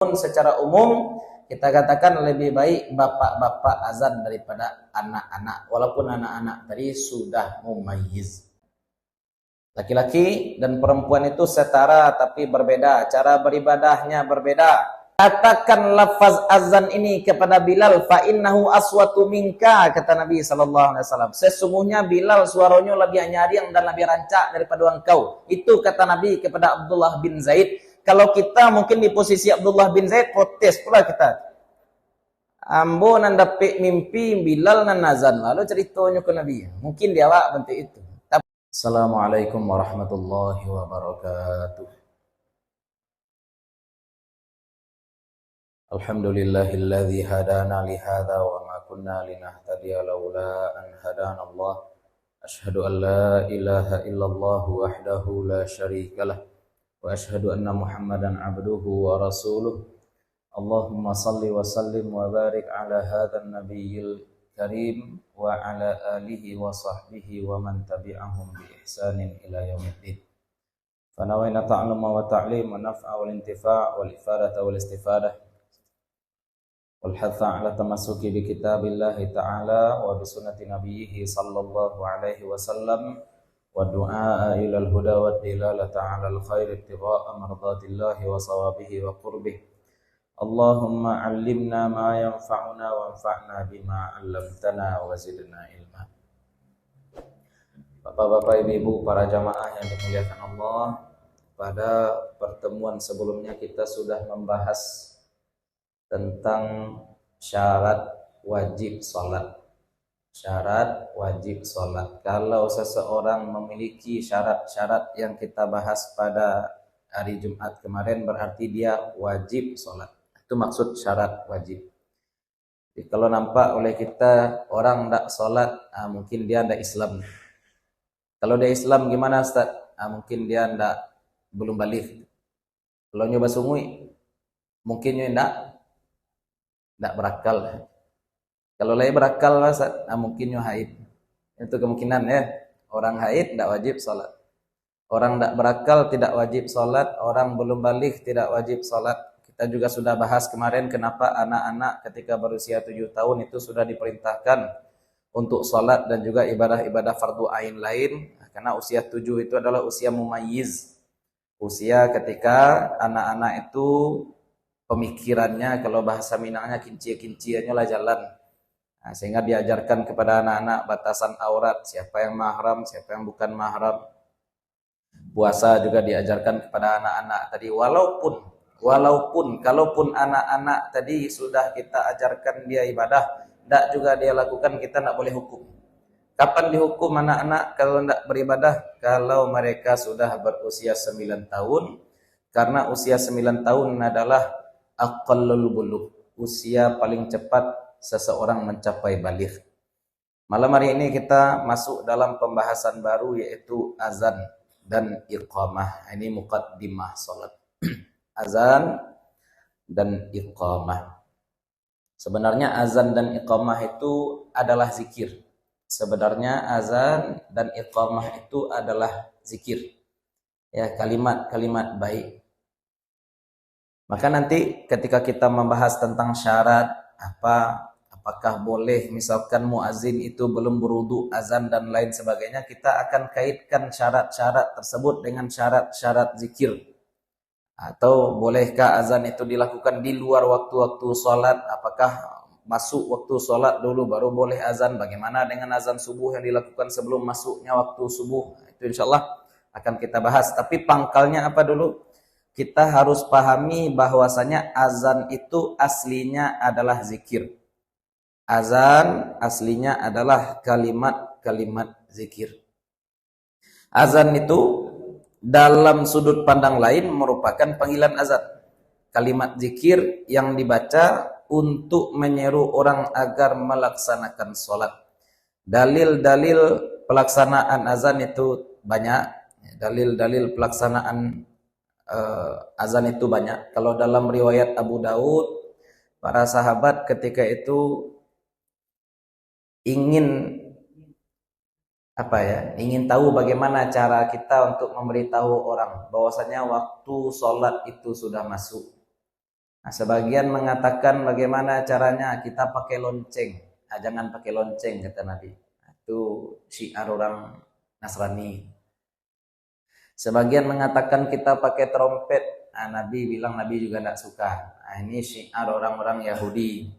Secara umum kita katakan lebih baik bapak-bapak azan daripada anak-anak, walaupun anak-anak tadi sudah mumayyiz. Laki-laki dan perempuan itu setara tapi berbeda, cara beribadahnya berbeda. Katakan lafaz azan ini kepada Bilal, fa innahu aswatu minka, kata Nabi SAW. Sesungguhnya Bilal suaranya lebih nyaring dan lebih rancak daripada engkau. Itu kata Nabi kepada Abdullah bin Zaid. Kalau kita mungkin di posisi Abdullah bin Zaid, protes pula kita. Ambo nan dapik mimpi Bilal nan azan, lalu ceritanya ke Nabi. Mungkin dia awak bentuk itu. Assalamualaikum warahmatullahi wabarakatuh. Alhamdulillahilladzi hadana li hadza wa ma kunna linahtadiya laula an hadana Allah. Asyhadu an la ilaha illallah wahdahu la syarikalah wa asyhadu anna Muhammadan abduhu wa rasuluh. Allahumma salli wa sallim wa barik ala hadzal nabiyyil karim wa ala alihi wa sahbihi wa man tabi'ahum bi ihsanin ila yaumiddin. Fa nawayna ta'alluma wa ta'lim wa naf'a wal intifa' wal ifadata wal istifadah والحث على التمسك بكتاب الله تعالى وبسنة نبيه صلى الله عليه وسلم والدعاء إلى الهدى والدلالة على الخير ابتغاء مرضات الله وصوابه وقربه. اللهم علمنا ما ينفعنا وانفعنا بما علمتنا وزدنا علما. Bapak-bapak, ibu-ibu, para jamaah yang dimuliakan Allah, pada pertemuan sebelumnya kita sudah membahas tentang syarat wajib sholat. Syarat wajib sholat. Kalau seseorang memiliki syarat-syarat yang kita bahas pada hari Jumat kemarin, berarti dia wajib sholat. Itu maksud syarat wajib. Jadi kalau nampak oleh kita orang tidak sholat, mungkin dia tidak Islam. Kalau dia Islam gimana Ustaz? Mungkin dia belum balik. Kalau nyoba sungui, mungkin dia tidak berakal. Kalau lagi berakal mungkin haid. Itu kemungkinan ya. Orang haid tidak wajib sholat. Orang tidak berakal tidak wajib sholat. Orang belum balik tidak wajib sholat. Kita juga sudah bahas kemarin kenapa anak-anak ketika berusia 7 tahun itu sudah diperintahkan untuk sholat dan juga ibadah-ibadah fardu ain lain. Karena usia 7 itu adalah usia mumayyiz. Usia ketika anak-anak itu pemikirannya, kalau bahasa Minangnya kincia-kinciannya lah jalan. Sehingga diajarkan kepada anak-anak batasan aurat, siapa yang mahram, siapa yang bukan mahram. Puasa juga diajarkan kepada anak-anak tadi, kalaupun anak-anak tadi sudah kita ajarkan dia ibadah, tidak juga dia lakukan, kita tidak boleh hukum. Kapan dihukum anak-anak kalau tidak beribadah? Kalau mereka sudah berusia 9 tahun, karena usia 9 tahun adalah aqallul bulugh, usia paling cepat seseorang mencapai baligh. Malam hari ini kita masuk dalam pembahasan baru, yaitu azan dan iqamah. Ini muqaddimah salat. Azan dan iqamah. Sebenarnya azan dan iqamah itu adalah zikir. Sebenarnya azan dan iqamah itu adalah zikir. Ya, kalimat-kalimat baik. Maka nanti ketika kita membahas tentang syarat apakah boleh misalkan muazin itu belum berwudu azan dan lain sebagainya, kita akan kaitkan syarat-syarat tersebut dengan syarat-syarat zikir. Atau bolehkah azan itu dilakukan di luar waktu-waktu sholat? Apakah masuk waktu sholat dulu baru boleh azan? Bagaimana dengan azan subuh yang dilakukan sebelum masuknya waktu subuh? Itu insyaallah akan kita bahas. Tapi pangkalnya apa dulu? Kita harus pahami bahwasanya azan itu aslinya adalah zikir. Azan aslinya adalah kalimat-kalimat zikir. Azan itu dalam sudut pandang lain merupakan panggilan azan. Kalimat zikir yang dibaca untuk menyeru orang agar melaksanakan sholat. Dalil-dalil pelaksanaan azan itu banyak. Dalil-dalil pelaksanaan azan itu banyak. Kalau dalam riwayat Abu Daud, para sahabat ketika itu ingin ingin tahu bagaimana cara kita untuk memberitahu orang bahwasanya waktu sholat itu sudah masuk. Nah, sebagian mengatakan bagaimana caranya kita pakai lonceng. Nah, jangan pakai lonceng kata Nabi. Nah, itu syiar orang Nasrani. Sebagian mengatakan kita pakai trompet. Nah, Nabi bilang Nabi juga tidak suka. Nah, ini syiar orang-orang Yahudi.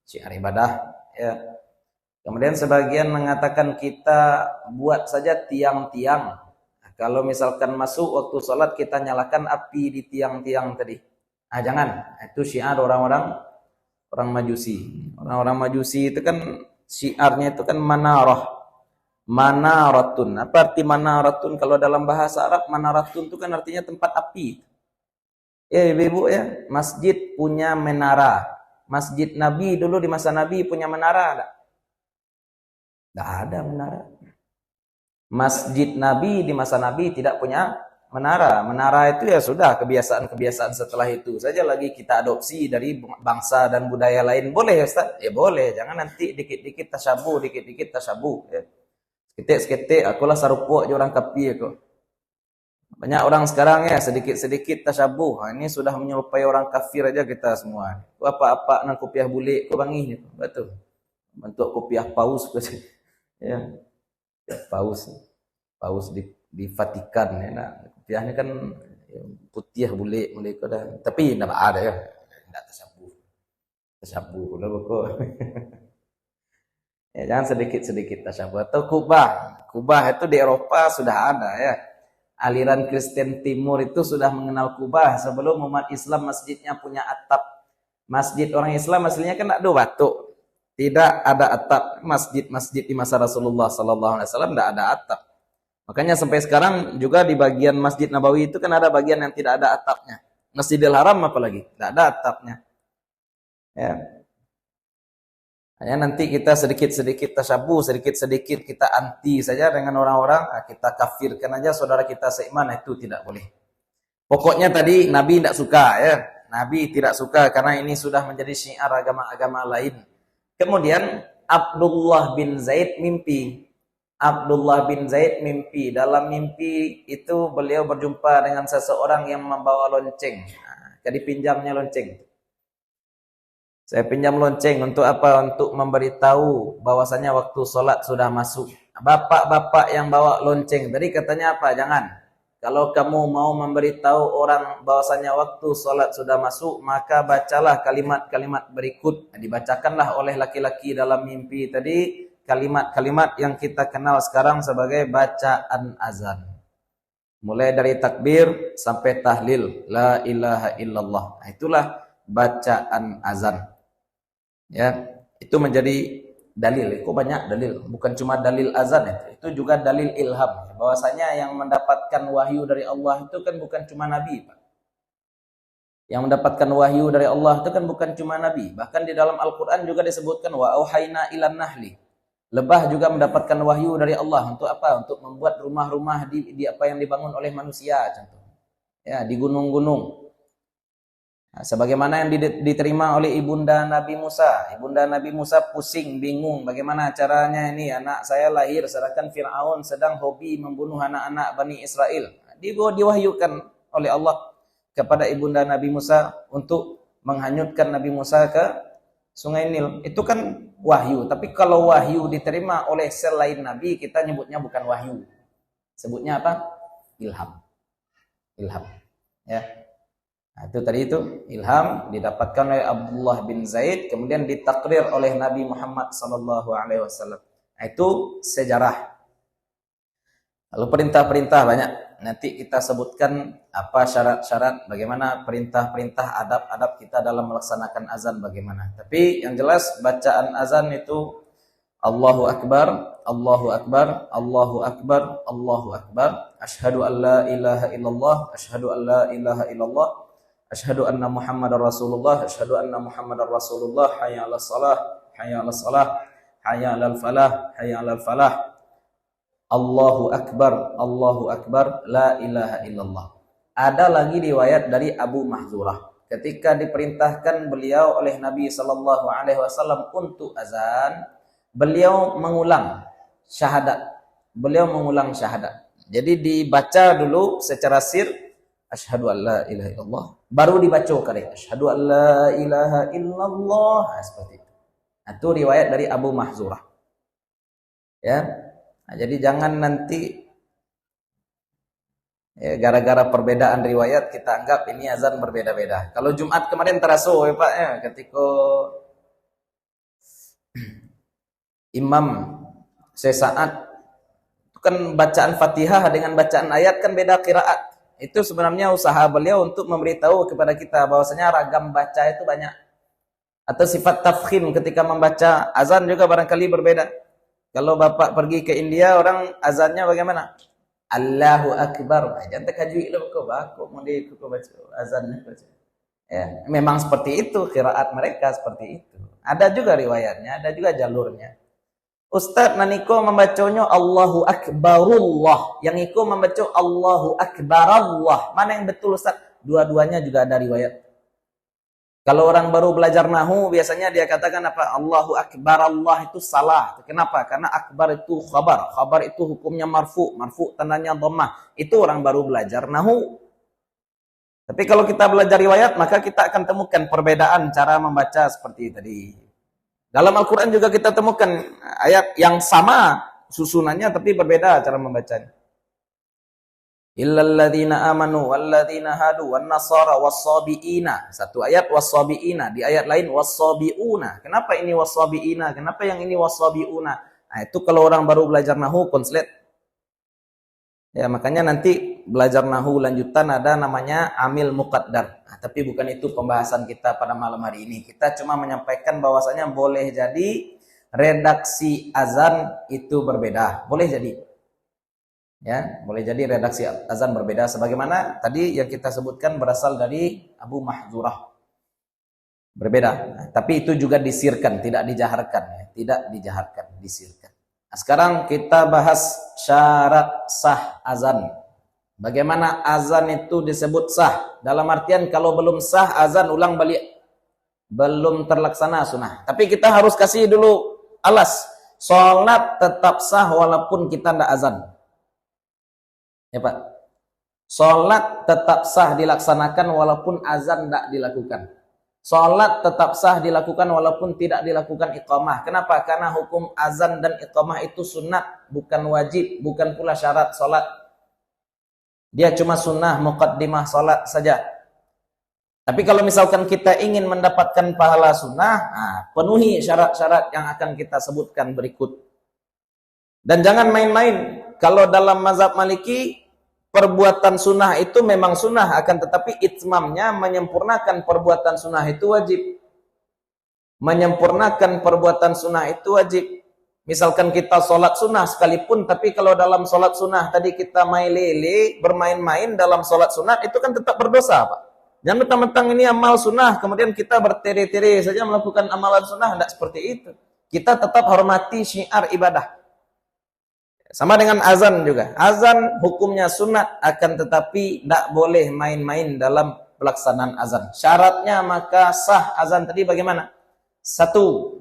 Syiar ibadah. Ya. Kemudian sebagian mengatakan kita buat saja tiang-tiang. Nah, kalau misalkan masuk waktu sholat kita nyalakan api di tiang-tiang tadi. Ah jangan, itu syiar orang-orang Majusi. Orang-orang Majusi itu kan syiarnya itu kan manarah. Manaratun. Apa arti manaratun? Kalau dalam bahasa Arab manaratun itu kan artinya tempat api. Ya ibu-ibu ya, masjid punya menara. Masjid Nabi dulu di masa Nabi punya menara. Tidak ada menara. Masjid Nabi di masa Nabi tidak punya menara. Menara itu ya sudah kebiasaan-kebiasaan setelah itu saja lagi kita adopsi dari bangsa dan budaya lain. Boleh ya Ustaz? Ya boleh. Jangan nanti dikit-dikit tasyabuh, dikit-dikit tasyabuh. Ya. Seketik-seketik akulah sarupuk je orang kapi aku. Banyak orang sekarang ya sedikit-sedikit tasyabuh. Nah, ini sudah menyerupai orang kafir aja kita semua. Apa-apa nang kopiah bulik ko bangi. Betul. Bentuk kopiah paus. Ya, paus di Vatikan ya. Nah, kopiahnya kan putih bulik kau dah. Tapi tidak ada ya, tidak tersabu udah kok. Ya, jangan sedikit tasyabuh. Atau Kubah itu di Eropa sudah ada ya. Aliran Kristen Timur itu sudah mengenal Kubah sebelum umat Islam masjidnya punya atap. Masjid orang Islam aslinya kan ada batu. Tidak ada atap. Masjid di masa Rasulullah SAW tidak ada atap. Makanya sampai sekarang juga di bagian Masjid Nabawi itu kan ada bagian yang tidak ada atapnya. Masjidil Haram apalagi tidak ada atapnya. Ya. Hanya nanti kita sedikit-sedikit tasyabuh, sedikit-sedikit kita anti saja dengan orang-orang, kita kafirkan aja saudara kita seiman, itu tidak boleh. Pokoknya tadi Nabi tidak suka ya. Nabi tidak suka karena ini sudah menjadi syiar agama-agama lain. Kemudian Abdullah bin Zaid mimpi. Dalam mimpi itu beliau berjumpa dengan seseorang yang membawa lonceng. Jadi pinjamnya lonceng. Saya pinjam lonceng untuk apa? Untuk memberitahu bahwasanya waktu sholat sudah masuk. Bapak-bapak yang bawa lonceng tadi katanya apa? Jangan. Kalau kamu mau memberitahu orang bahwasanya waktu sholat sudah masuk, maka bacalah kalimat-kalimat berikut. Dibacakanlah oleh laki-laki dalam mimpi tadi kalimat-kalimat yang kita kenal sekarang sebagai bacaan azan. Mulai dari takbir sampai tahlil, la ilaha illallah. Nah, itulah bacaan azan. Ya, itu menjadi dalil. Kok banyak dalil? Bukan cuma dalil azan itu juga dalil ilham. Bahwasanya yang mendapatkan wahyu dari Allah itu kan bukan cuma nabi, Pak. Yang mendapatkan wahyu dari Allah itu kan bukan cuma nabi. Bahkan di dalam Al-Qur'an juga disebutkan wa auhayna ilan nahli. Lebah juga mendapatkan wahyu dari Allah untuk apa? Untuk membuat rumah-rumah di apa yang dibangun oleh manusia contoh. Ya, di gunung-gunung. Nah, sebagaimana yang diterima oleh ibunda Nabi Musa. Ibunda Nabi Musa pusing, bingung bagaimana caranya ini anak saya lahir sedangkan Fir'aun sedang hobi membunuh anak-anak Bani Israel. Diwahyukan oleh Allah kepada ibunda Nabi Musa untuk menghanyutkan Nabi Musa ke Sungai Nil. Itu kan wahyu. Tapi kalau wahyu diterima oleh selain Nabi, kita nyebutnya bukan wahyu. Sebutnya apa? Ilham. Ya. Nah, itu tadi itu ilham didapatkan oleh Abdullah bin Zaid, kemudian ditakrir oleh Nabi Muhammad SAW. Nah, itu sejarah. Lalu perintah-perintah banyak. Nanti kita sebutkan apa syarat-syarat, bagaimana perintah-perintah, adab-adab kita dalam melaksanakan azan bagaimana. Tapi yang jelas bacaan azan itu Allahu Akbar, Allahu Akbar, Allahu Akbar, Allahu Akbar. Asyhadu an la ilaha illallah, asyhadu an la ilaha illallah. Asyhadu anna Muhammadar Rasulullah, asyhadu anna Muhammadar Rasulullah, hayya 'alas shalah, hayya 'alas shalah, hayya 'alal falah, hayya 'alal falah. Allahu Akbar, la ilaha illallah. Ada lagi riwayat dari Abu Mahzurah. Ketika diperintahkan beliau oleh Nabi sallallahu alaihi wasallam untuk azan, beliau mengulang syahadat. Jadi dibaca dulu secara sir asyhadu an la ilaha illallah, baru dibaca kali asyhadu an la ilaha illallah. Nah, seperti itu. Nah, itu riwayat dari Abu Mahzurah. Ya. Nah, jadi jangan nanti ya, gara-gara perbedaan riwayat kita anggap ini azan berbeda-beda. Kalau Jumat kemarin terasa ya Pak ya, ketika imam sesaat itu kan bacaan Fatihah dengan bacaan ayat kan beda qiraat. Itu sebenarnya usaha beliau untuk memberitahu kepada kita bahwasanya ragam baca itu banyak. Atau sifat tafkhim ketika membaca azan juga barangkali berbeda. Kalau Bapak pergi ke India, orang azannya bagaimana? Allahu Akbar. Jangan terkajui lo kok baku mau baca azannya baca. Ya, memang seperti itu qiraat mereka seperti itu. Ada juga riwayatnya, ada juga jalurnya. Ustaz naniko membacanya Allahu Akbarullah, yang iko membaca Allahu Akbarallah. Mana yang betul Ustaz? Dua-duanya juga ada riwayat. Kalau orang baru belajar nahu biasanya dia katakan apa? Allahu Akbarallah itu salah. Kenapa? Karena akbar itu khabar. Khabar itu hukumnya marfu. Marfu tandanya dhammah. Itu orang baru belajar nahu. Tapi kalau kita belajar riwayat maka kita akan temukan perbedaan cara membaca seperti tadi. Dalam Al-Quran juga kita temukan ayat yang sama susunannya tapi berbeda cara membacanya. Illalladzina amanu walladzina hadu wan nasara wassabiina. Satu ayat wassabiina, di ayat lain wassabiuna. Kenapa ini wassabiina? Kenapa yang ini wassabiuna? Nah, itu kalau orang baru belajar nahwu konslet. Ya, makanya nanti belajar nahwu lanjutan ada namanya amil muqaddar. Nah, tapi bukan itu pembahasan kita pada malam hari ini. Kita cuma menyampaikan bahwasanya boleh jadi redaksi azan itu berbeda. Boleh jadi. Ya, boleh jadi redaksi azan berbeda sebagaimana tadi yang kita sebutkan berasal dari Abu Mahzurah. Berbeda. Nah, tapi itu juga disirkan, tidak dijaharkan ya. Tidak dijaharkan, disirkan. Nah, sekarang kita bahas syarat sah azan. Bagaimana azan itu disebut sah? Dalam artian kalau belum sah azan ulang balik. Belum terlaksana sunnah. Tapi kita harus kasih dulu alas. Salat tetap sah walaupun kita tidak azan. Ya Pak. Salat tetap sah dilaksanakan walaupun azan tidak dilakukan. Salat tetap sah dilakukan walaupun tidak dilakukan iqamah. Kenapa? Karena hukum azan dan iqamah itu sunat, bukan wajib, bukan pula syarat salat. Dia cuma sunnah muqaddimah salat saja. Tapi kalau misalkan kita ingin mendapatkan pahala sunnah, penuhi syarat-syarat yang akan kita sebutkan berikut. Dan jangan main-main. Kalau dalam mazhab Maliki, perbuatan sunnah itu memang sunnah, akan tetapi itmamnya menyempurnakan perbuatan sunnah itu wajib. Menyempurnakan perbuatan sunnah itu wajib. Misalkan kita sholat sunnah sekalipun, tapi kalau dalam sholat sunnah tadi kita main lele, bermain-main dalam sholat sunnah, itu kan tetap berdosa Pak. Jangan mentang-mentang ini amal sunnah, kemudian kita bertere-tere saja melakukan amalan sunnah, tidak seperti itu. Kita tetap hormati syiar ibadah. Sama dengan azan juga. Azan hukumnya sunat, akan tetapi tidak boleh main-main dalam pelaksanaan azan. Syaratnya maka sah azan tadi bagaimana? Satu,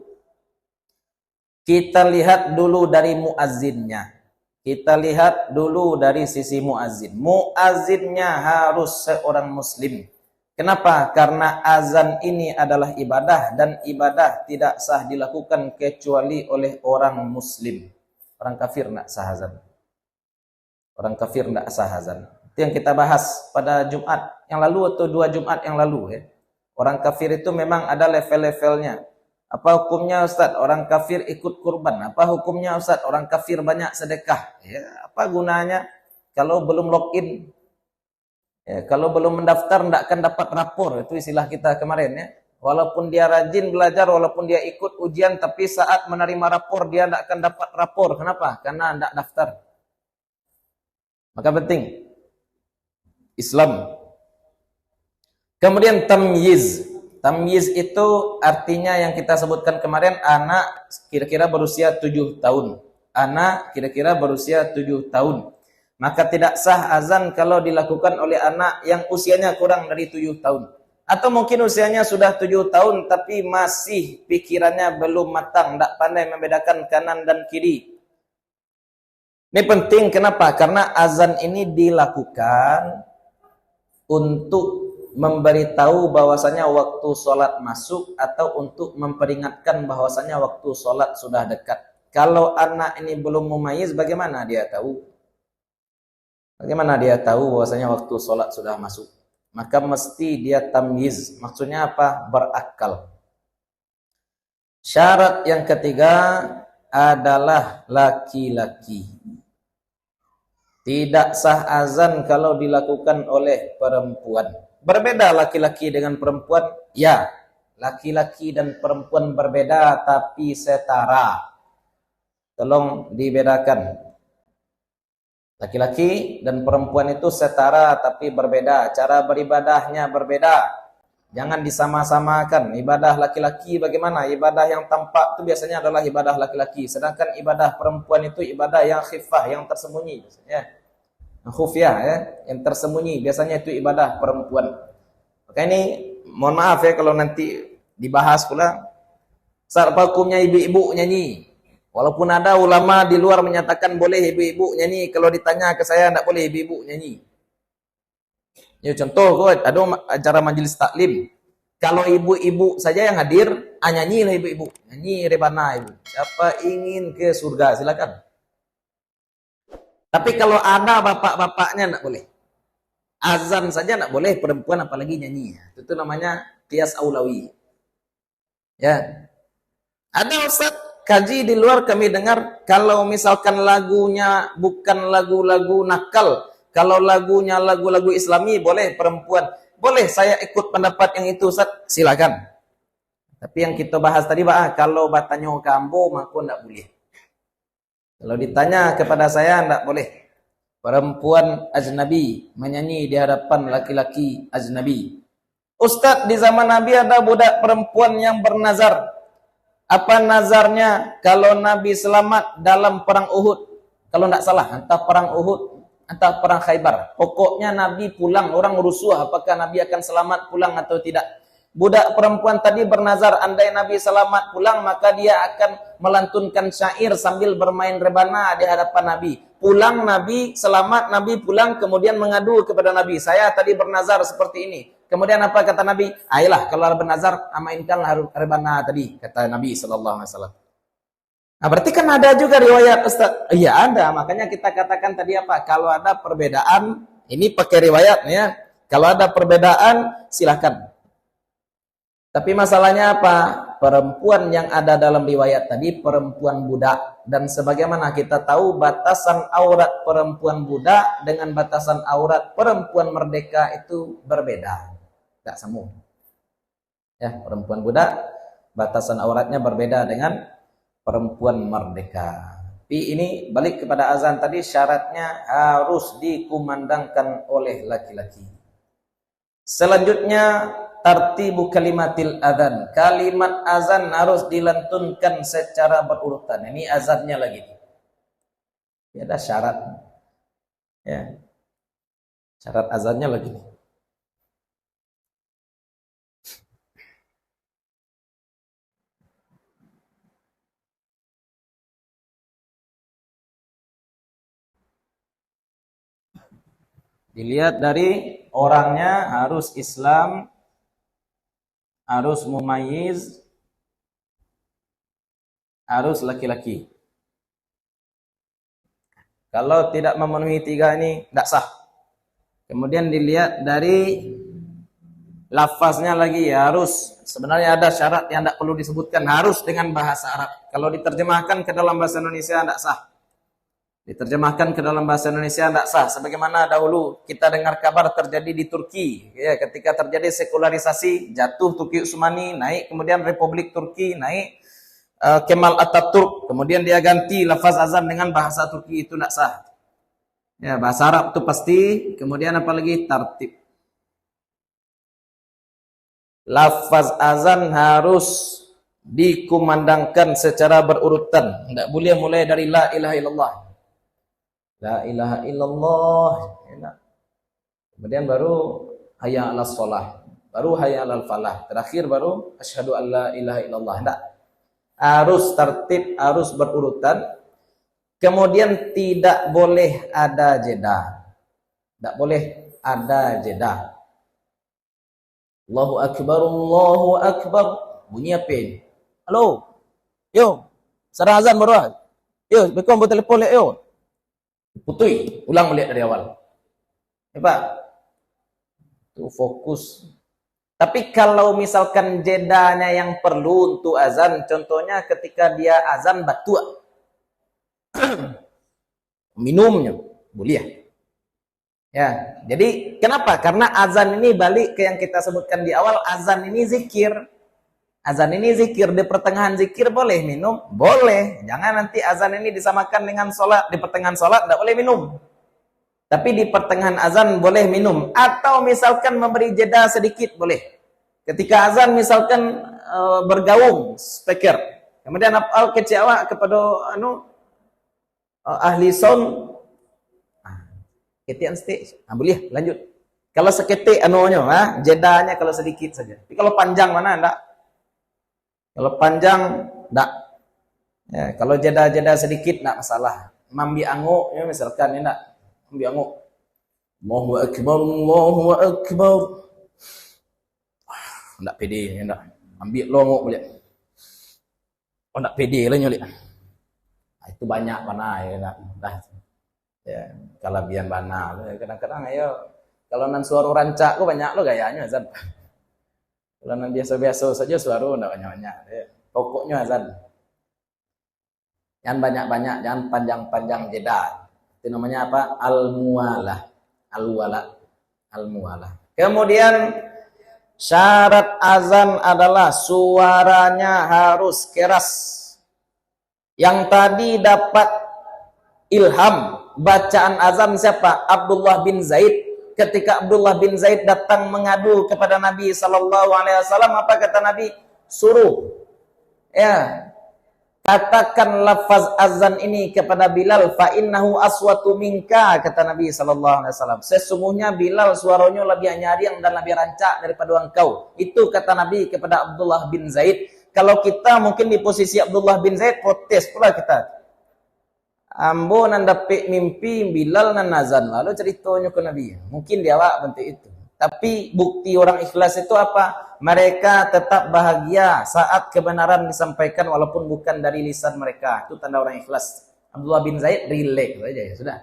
kita lihat dulu dari muazzinnya. Kita lihat dulu dari sisi muazzin. Muazzinnya harus seorang muslim. Kenapa? Karena azan ini adalah ibadah dan ibadah tidak sah dilakukan kecuali oleh orang muslim. Orang kafir tidak sah azan. Orang kafir tidak sah azan. Itu yang kita bahas pada Jumat yang lalu atau 2 Jumat yang lalu ya. Orang kafir itu memang ada level-levelnya. Apa hukumnya Ustaz? Orang kafir ikut kurban. Apa hukumnya Ustaz? Orang kafir banyak sedekah. Ya, apa gunanya kalau belum login? Ya, kalau belum mendaftar tidak akan dapat rapor. Itu istilah kita kemarin ya. Walaupun dia rajin belajar, walaupun dia ikut ujian, tapi saat menerima rapor dia tidak akan dapat rapor. Kenapa? Karena tidak daftar. Maka penting Islam. Kemudian tamyiz. Tamyiz itu artinya yang kita sebutkan kemarin, anak kira-kira berusia 7 tahun. Anak kira-kira berusia 7 tahun. Maka tidak sah azan kalau dilakukan oleh anak yang usianya kurang dari 7 tahun. Atau mungkin usianya sudah 7 tahun tapi masih pikirannya belum matang, tidak pandai membedakan kanan dan kiri. Ini penting, kenapa? Karena azan ini dilakukan untuk memberitahu bahwasanya waktu sholat masuk atau untuk memperingatkan bahwasanya waktu sholat sudah dekat. Kalau anak ini belum mumayyiz, bagaimana dia tahu? Bagaimana dia tahu bahwasanya waktu sholat sudah masuk? Maka mesti dia tamyiz. Maksudnya apa? Berakal. Syarat yang ketiga adalah laki-laki. Tidak sah azan kalau dilakukan oleh perempuan. Berbeda laki-laki dengan perempuan? Ya, laki-laki dan perempuan berbeda tapi setara. Tolong dibedakan. Laki-laki dan perempuan itu setara tapi berbeda. Cara beribadahnya berbeda. Jangan disama-samakan. Ibadah laki-laki bagaimana? Ibadah yang tampak itu biasanya adalah ibadah laki-laki. Sedangkan ibadah perempuan itu ibadah yang khifah, yang tersembunyi. Ya. Khufyah, ya, yang tersembunyi. Biasanya itu ibadah perempuan. Maka ini, mohon maaf ya kalau nanti dibahas pula. Saat hukumnya ibu-ibu nyanyi. Walaupun ada ulama di luar menyatakan boleh ibu-ibu nyanyi. Kalau ditanya ke saya, tidak boleh ibu-ibu nyanyi. Ya, contoh, ada acara majelis taklim. Kalau ibu-ibu saja yang hadir, nyanyilah ibu-ibu. Nyanyi rebana ibu. Siapa ingin ke surga, silakan. Tapi kalau ada bapak-bapaknya tidak boleh. Azan saja tidak boleh, perempuan apalagi nyanyi. Itu namanya qiyas aulawi. Ya. Ada Ustaz, kaji di luar kami dengar, kalau misalkan lagunya bukan lagu-lagu nakal, kalau lagunya lagu-lagu Islami, boleh perempuan. Boleh, saya ikut pendapat yang itu Ustaz, silakan. Tapi yang kita bahas tadi, kalau batanyo kambo, maka tidak boleh. Kalau ditanya kepada saya, tidak boleh. Perempuan ajnabi menyanyi di hadapan laki-laki ajnabi. Ustaz, di zaman Nabi ada budak perempuan yang bernazar. Apa nazarnya? Kalau Nabi selamat dalam perang Uhud. Kalau tidak salah, entah perang Uhud, entah perang Khaybar. Pokoknya Nabi pulang, orang rusuh. Apakah Nabi akan selamat pulang atau tidak? Budak perempuan tadi bernazar, andai Nabi selamat pulang, maka dia akan melantunkan syair sambil bermain rebana di hadapan Nabi. Pulang Nabi, selamat Nabi pulang, kemudian mengadu kepada Nabi. Saya tadi bernazar seperti ini. Kemudian apa kata Nabi? Ayolah, kalau bernazar, mainkanlah rebana tadi, kata Nabi SAW. Nah, berarti kan ada juga riwayat Ustaz. Iya ada, makanya kita katakan tadi apa? Kalau ada perbedaan, ini pakai riwayatnya. Kalau ada perbedaan, silakan. Tapi masalahnya apa? Perempuan yang ada dalam riwayat tadi perempuan budak. Dan sebagaimana kita tahu batasan aurat perempuan budak dengan batasan aurat perempuan merdeka itu berbeda. Tidak sama. Ya, perempuan budak batasan auratnya berbeda dengan perempuan merdeka. Tapi ini balik kepada azan tadi, syaratnya harus dikumandangkan oleh laki-laki. Selanjutnya tartibu kalimatil adzan. Kalimat azan harus dilantunkan secara berurutan. Ini azannya lagi. Ya, ada syarat. Ya. Syarat azannya lagi. Dilihat dari orangnya, harus Islam, harus mumayyiz, harus laki-laki. Kalau tidak memenuhi tiga ini, tidak sah. Kemudian dilihat dari lafaznya lagi, harus. Sebenarnya ada syarat yang tidak perlu disebutkan, harus dengan bahasa Arab. Kalau diterjemahkan ke dalam bahasa Indonesia, tidak sah. Diterjemahkan ke dalam bahasa Indonesia tidak sah. Sebagaimana dahulu kita dengar kabar terjadi di Turki. Ya, ketika terjadi sekularisasi, jatuh Turki Utsmani, naik kemudian Republik Turki, naik Kemal Atatürk. Kemudian dia ganti lafaz azan dengan bahasa Turki, itu tidak sah. Ya, bahasa Arab itu pasti. Kemudian apalagi tartib. Lafaz azan harus dikumandangkan secara berurutan. Tidak boleh mulai dari la ilaha illallah. La ilaha illallah. Kemudian baru hayya 'alas shalah, baru hayya 'alal falah, terakhir baru asyhadu an la ilaha illallah. Enggak. Harus tertib, harus berurutan. Kemudian tidak boleh ada jeda. Tidak boleh ada jeda. Allahu Akbar, Allahu Akbar. Bunyi apa ini? Halo. Yo. Sarah azan baru. Yo, bekom buat telepon lek yo. Putui, ulang balik dari awal. Ya, Pak. Tuh fokus. Tapi kalau misalkan jedanya yang perlu untuk azan, contohnya ketika dia azan batua. Minumnya boleh. Ya, jadi kenapa? Karena azan ini balik ke yang kita sebutkan di awal, azan ini zikir. Azan ini zikir, di pertengahan zikir boleh minum? Boleh. Jangan nanti azan ini disamakan dengan sholat. Di pertengahan sholat tidak boleh minum. Tapi di pertengahan azan boleh minum. Atau misalkan memberi jeda sedikit boleh. Ketika azan misalkan bergaung speaker. Kemudian apal kecewa kepada ahli sound. Ketian stage. Boleh lanjut. Kalau seketik jedanya kalau sedikit saja. Tapi kalau panjang mana enggak? Kalau panjang enggak. Ya, kalau jeda-jeda sedikit enggak masalah. Mambi angu ya misalkan enggak. Mambi angu. Allahu akbar, Allahu akbar. Enggak pede enggak. Ambil longo boleh. Oh enggak pede lah nyolek. Itu banyak mana ya enggak. Ya, kalabian banal. Kadang-kadang ayo kalau nan suara rancak kok banyak lo gayanya azan. Kalau nan biasa-biasa saja suara enggak banyak-banyak. Ya. Pokoknya azan. Jangan banyak-banyak, jangan panjang-panjang jeda. Itu namanya apa? Al-muwalah. Al-muwalah. Kemudian syarat azan adalah suaranya harus keras. Yang tadi dapat ilham bacaan azan siapa? Abdullah bin Zaid. Ketika Abdullah bin Zaid datang mengadu kepada Nabi sallallahu alaihi wasallam, apa kata Nabi? Suruh. Ya. Katakan lafaz azan ini kepada Bilal, fa innahu aswatu minka, kata Nabi sallallahu alaihi wasallam. Sesungguhnya Bilal suaranya lebih nyaring dan lebih rancak daripada engkau. Itu kata Nabi kepada Abdullah bin Zaid. Kalau kita mungkin di posisi Abdullah bin Zaid, protes pula kita. Ambo nan dapat mimpi Bilal nan azan, lalu ceritanya ke Nabi. Mungkin dia awak bentuk itu. Tapi bukti orang ikhlas itu apa? Mereka tetap bahagia saat kebenaran disampaikan walaupun bukan dari lisan mereka. Itu tanda orang ikhlas. Abdullah bin Zaid relax saja ya sudah.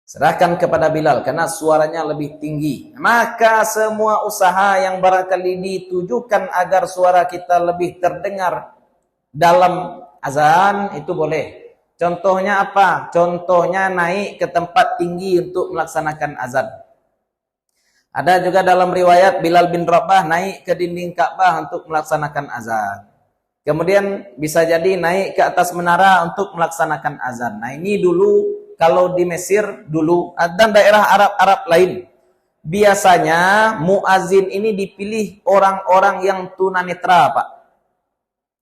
Serahkan kepada Bilal karena suaranya lebih tinggi. Maka semua usaha yang barangkali ditujukan agar suara kita lebih terdengar dalam azan itu boleh. Contohnya apa? Contohnya naik ke tempat tinggi untuk melaksanakan azan. Ada juga dalam riwayat Bilal bin Rabah naik ke dinding Ka'bah untuk melaksanakan azan. Kemudian bisa jadi naik ke atas menara untuk melaksanakan azan. Nah ini dulu kalau di Mesir dulu dan daerah Arab-Arab lain. Biasanya muazin ini dipilih orang-orang yang tunanetra, Pak.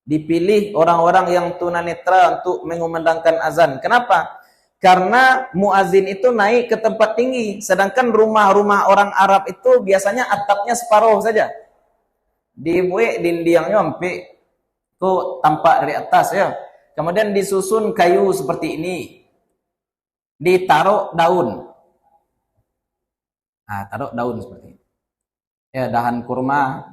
Dipilih orang-orang yang tunanetra untuk mengumandangkan azan. Kenapa? Karena muazin itu naik ke tempat tinggi, sedangkan rumah-rumah orang Arab itu biasanya atapnya separuh saja. Dibuat dindingnya sampai kok tampak dari atas ya. Kemudian disusun kayu seperti ini. Ditaruh daun. Nah, taruh daun seperti ini. Ya, dahan kurma.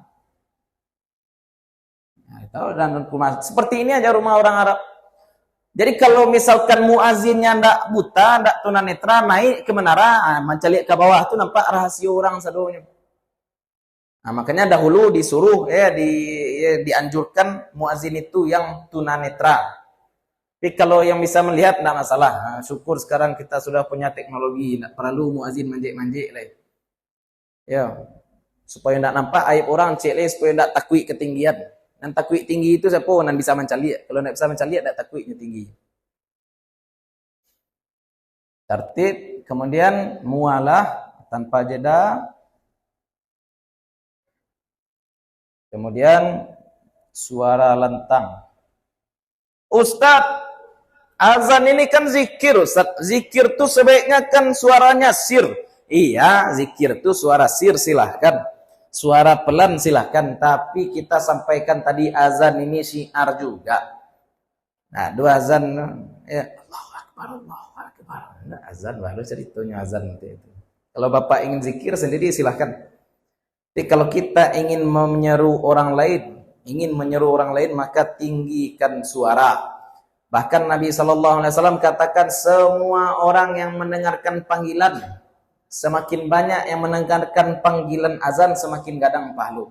Dan rumah seperti ini aja rumah orang Arab. Jadi kalau misalkan muazinnya ndak buta, ndak tunanetra, naik ke menara, mencalik ke bawah tuh nampak rahasia orang sadonya. Nah, makanya dahulu disuruh dianjurkan muazin itu yang tunanetra. Tapi kalau yang bisa melihat ndak masalah. Nah, syukur sekarang kita sudah punya teknologi, ndak perlu muazin manjik-manjik lah. Ya. Supaya ndak nampak aib orang, cek lah supaya ndak takwi ketinggian. Dan takwik tinggi itu siapa? Nan bisa mencaliak. Kalau nak bisa mencaliak, tak takwiknya tinggi. Tertib, kemudian mualah tanpa jeda. Kemudian suara lantang. Ustaz, azan ini kan zikir, Ustaz. Zikir tuh sebaiknya kan suaranya sir. Iya, zikir tuh suara sir, silahkan. Suara pelan silahkan, tapi kita sampaikan tadi azan ini syiar juga. Nah, dua azan ya Allahu Akbar, Allahu Akbar. Nah, azan baru ceritanya azan itu. Kalau Bapak ingin zikir sendiri silahkan. Jadi kalau kita ingin menyeru orang lain, maka tinggikan suara. Bahkan Nabi SAW katakan semua orang yang mendengarkan panggilan, semakin banyak yang mendengarkan panggilan azan, semakin gadang pahala.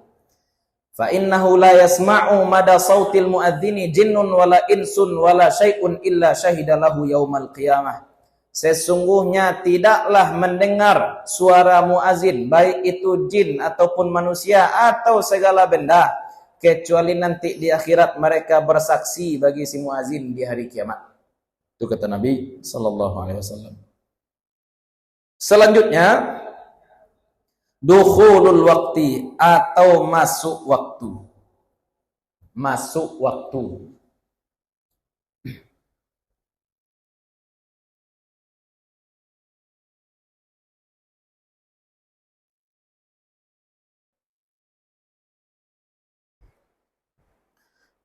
Fa innahu la yasma'u mada sautil muadzini jinnun wala insun wala syai'un illa syahidalahu yaumal qiyamah. Sesungguhnya tidaklah mendengar suara muazin, baik itu jin ataupun manusia atau segala benda, kecuali nanti di akhirat mereka bersaksi bagi si muazin di hari kiamat. Itu kata Nabi sallallahu alaihi wasallam. Selanjutnya, dukhulul waqti atau masuk waktu. Masuk waktu.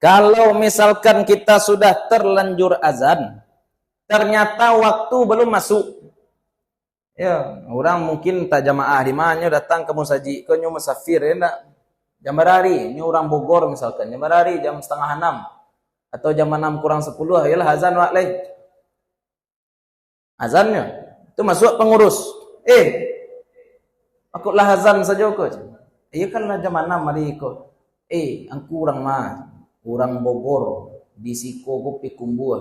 Kalau misalkan kita sudah terlanjur azan, ternyata waktu belum masuk. Ya, orang mungkin tak jamaah di mana datang ke musaji, ke musafir ya enggak. Jam berari, ini orang Bogor misalkan, jam berari jam 5:30 atau jam 6 kurang 10, yalah azan wak lain. Azannya itu masuk pengurus. Akutlah azan saja kok. Iya kan lah jam 6 hari ikut. Angku orang mah. Orang Bogor di Siko ku pikumbuh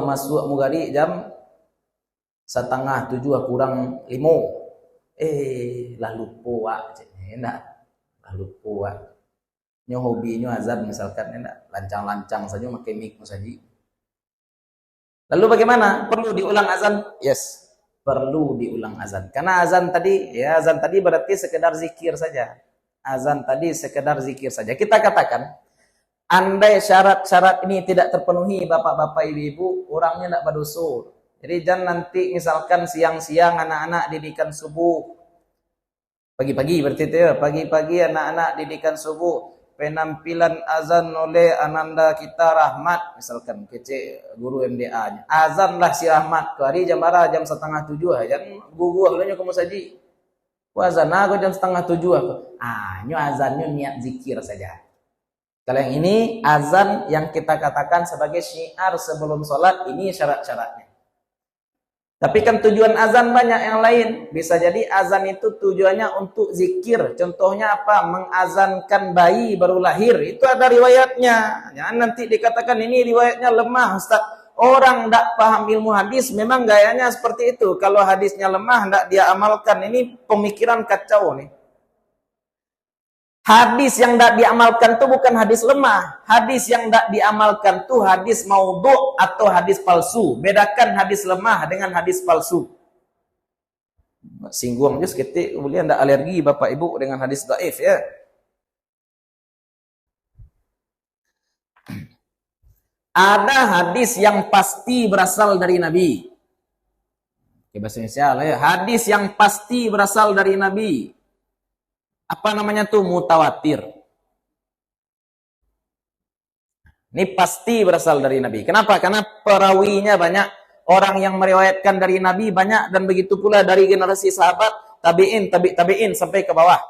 masuk mugari jam 6:30 kurang 5. Lah lupa wak enak. Lah lupa wak. Nyo hobinya azan misalkan enak lancang-lancang saja pakai mic saja. Lalu bagaimana? Perlu diulang azan? Yes, perlu diulang azan. Karena azan tadi berarti sekedar zikir saja. Azan tadi sekedar zikir saja. Kita katakan, andai syarat-syarat ini tidak terpenuhi, bapak-bapak, ibu-ibu, orangnya tidak berdosa. Jadi jangan nanti misalkan siang-siang anak-anak didikan subuh. Pagi-pagi berarti itu ya, pagi-pagi anak-anak didikan subuh. Penampilan azan oleh Ananda kita Rahmat, misalkan kece guru MDA-nya. Azanlah si Rahmat, ke hari jam berapa? Jam 6:30. Jangan guguh lalu kamu saji. Azan aku jam 6:30 aku. Nyo azannya niat zikir saja. Kalau yang ini azan yang kita katakan sebagai syiar sebelum sholat, ini syarat-syaratnya. Tapi kan tujuan azan banyak yang lain. Bisa jadi azan itu tujuannya untuk zikir. Contohnya apa? Mengazankan bayi baru lahir. Itu ada riwayatnya. Jangan nanti dikatakan ini riwayatnya lemah, Ustaz. Orang tidak paham ilmu hadis memang gayanya seperti itu. Kalau hadisnya lemah, tidak dia amalkan. Ini pemikiran kacau nih. Hadis yang tidak diamalkan itu bukan hadis lemah. Hadis yang tidak diamalkan itu hadis maudhu' atau hadis palsu. Bedakan hadis lemah dengan hadis palsu. Singgung aja seketik, boleh tidak alergi bapak ibu dengan hadis dhaif ya. Ada hadis yang pasti berasal dari Nabi. Bahasa Indonesia lah ya. Hadis yang pasti berasal dari Nabi. Apa namanya tuh? Mutawatir. Ini pasti berasal dari Nabi. Kenapa? Karena perawinya banyak. Orang yang meriwayatkan dari Nabi banyak. Dan begitu pula dari generasi sahabat. Tabi'in sampai ke bawah.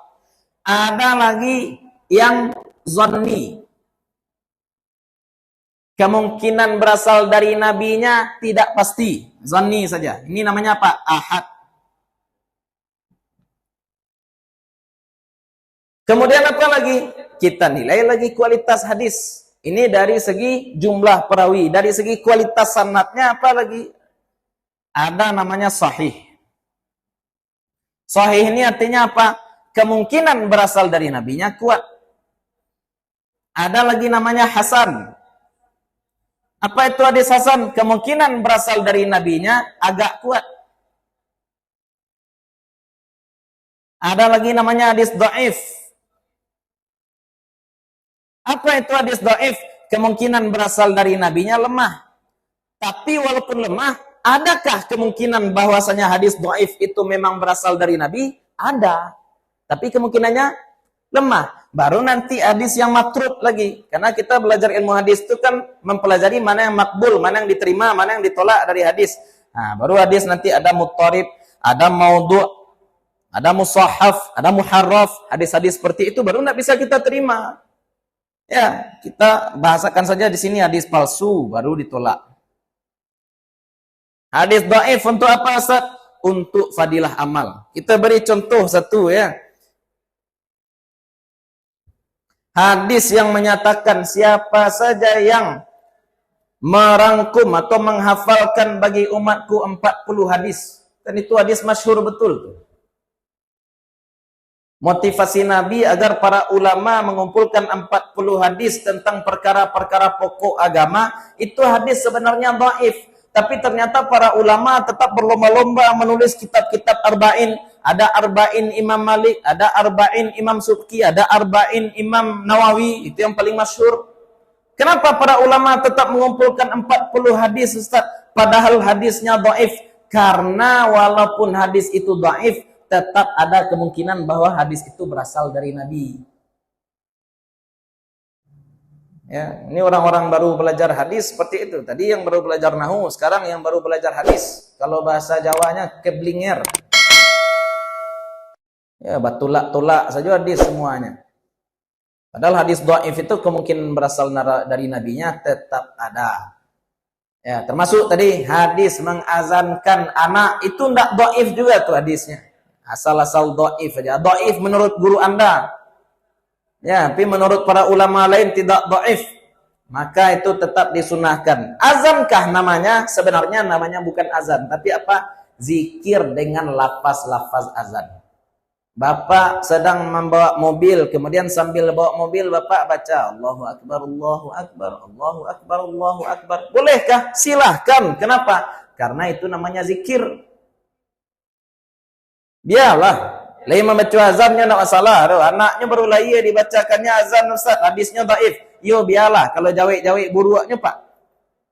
Ada lagi yang zanni. Kemungkinan berasal dari nabinya tidak pasti. Zanni saja. Ini namanya apa? Ahad. Kemudian apa lagi? Kita nilai lagi kualitas hadis. Ini dari segi jumlah perawi. Dari segi kualitas sanadnya apa lagi? Ada namanya sahih. Sahih ini artinya apa? Kemungkinan berasal dari nabinya kuat. Ada lagi namanya hasan. Apa itu hadis hasan? Kemungkinan berasal dari nabinya agak kuat. Ada lagi namanya hadis dhaif. Apa itu hadis dhaif? Kemungkinan berasal dari nabinya lemah. Tapi walaupun lemah, adakah kemungkinan bahwasanya hadis dhaif itu memang berasal dari nabi? Ada. Tapi kemungkinannya lemah. Baru nanti hadis yang matruk lagi. Karena kita belajar ilmu hadis itu kan mempelajari mana yang makbul, mana yang diterima, mana yang ditolak dari hadis. Nah, baru hadis nanti ada muttarib, ada maudhu', ada musahaf, ada muharraf, hadis-hadis seperti itu baru tidak bisa kita terima. Ya, kita bahasakan saja di sini hadis palsu baru ditolak. Hadis dhaif untuk apa, Ustaz? Untuk fadilah amal. Kita beri contoh satu ya. Hadis yang menyatakan siapa saja yang merangkum atau menghafalkan bagi umatku 40 hadis. Dan itu hadis masyhur betul. Motivasi Nabi agar para ulama mengumpulkan 40 hadis tentang perkara-perkara pokok agama, itu hadis sebenarnya dhaif. Tapi ternyata para ulama tetap berlomba-lomba menulis kitab-kitab arba'in. Ada arba'in Imam Malik, ada arba'in Imam Subki, ada arba'in Imam Nawawi. Itu yang paling masyhur. Kenapa para ulama tetap mengumpulkan 40 hadis, Ustaz? Padahal hadisnya dhaif. Karena walaupun hadis itu dhaif, tetap ada kemungkinan bahwa hadis itu berasal dari Nabi. Ya, ini orang-orang baru belajar hadis seperti itu. Tadi yang baru belajar nahu, sekarang yang baru belajar hadis. Kalau bahasa Jawanya keblinger. Ya, batulak-tulak saja hadis semuanya. Padahal hadis dhaif itu kemungkinan berasal dari nabinya tetap ada. Ya, termasuk tadi hadis mengazankan anak itu tidak dhaif juga tuh hadisnya. Asal-asal dhaif saja. Dhaif menurut guru Anda. Ya, tapi menurut para ulama lain tidak dhaif. Maka itu tetap disunahkan. Azankah namanya? Sebenarnya namanya bukan azan, tapi apa? Zikir dengan lafaz-lafaz azan. Bapak sedang membawa mobil, kemudian sambil bawa mobil Bapak baca Allahu Akbar, Allahu Akbar, Allahu Akbar, Allahu Akbar. Bolehkah? Silahkan. Kenapa? Karena itu namanya zikir. Biarlah. Lain membaca azannya tidak masalah. Anaknya baru lahir dibacakannya azan, Ustaz. Hadisnya dhaif. Yo biarlah. Kalau jawab-jawab buruaknya Pak.